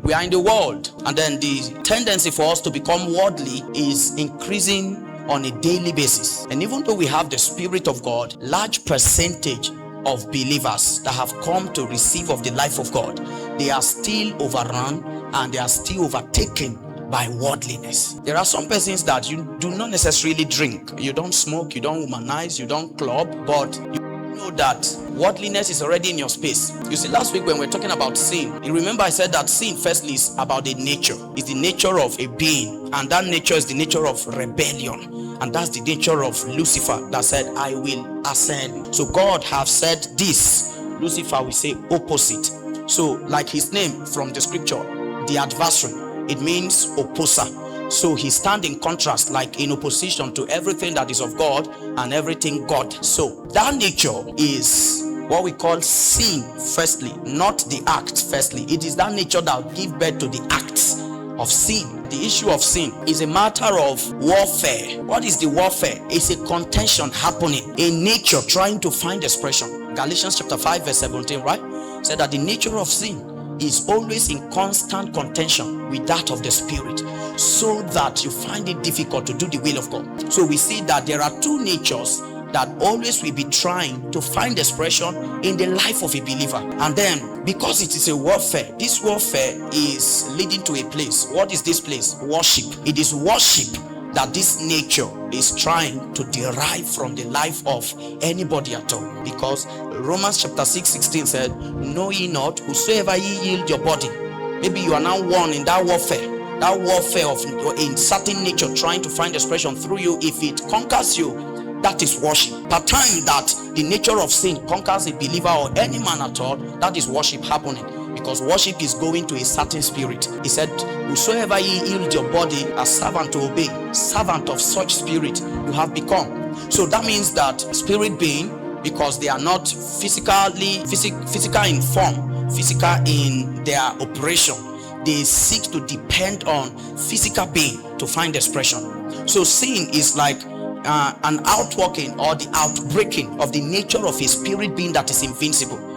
We are in the world, and then the tendency for us to become worldly is increasing on a daily basis. And even though we have the Spirit of God, large percentage of believers that have come to receive of the life of God, they are still overrun and they are still overtaken by worldliness. There are some persons that you do not necessarily drink, you don't smoke, you don't womanize, you don't club, but you know that worldliness is already in your space. You see, last week when we were talking about sin, you remember I said that sin firstly is about the nature. It's the nature of a being, and that nature is the nature of rebellion, and that's the nature of Lucifer that said, I will ascend. So God have said this, Lucifer will say opposite. So like his name from the scripture, the adversary, it means opposer. So he stands in contrast, like in opposition to everything that is of God and everything God. So that nature is what we call sin firstly, not the act firstly. It is that nature that gives birth to the acts of sin. The issue of sin is a matter of warfare. What is the warfare? It's a contention happening in nature trying to find expression. Galatians chapter 5 verse 17, right? Said that the nature of sin is always in constant contention with that of the spirit, so that you find it difficult to do the will of God. So we see that there are two natures that always will be trying to find expression in the life of a believer. And then because it is a warfare, this warfare is leading to a place. What is this place? Worship. It is worship that this nature is trying to derive from the life of anybody at all. Because Romans chapter 6:16 said, know ye not, whosoever ye yield your body. Maybe you are now one in that warfare of in certain nature trying to find expression through you. If it conquers you, that is worship. Per time that the nature of sin conquers a believer or any man at all, that is worship happening. Because worship is going to a certain spirit. He said, whosoever ye yield your body as servant to obey, servant of such spirit you have become. So that means that spirit being, because they are not physical in form, physical in their operation, they seek to depend on physical being to find expression. So sin is like an outworking or the outbreaking of the nature of a spirit being that is invincible.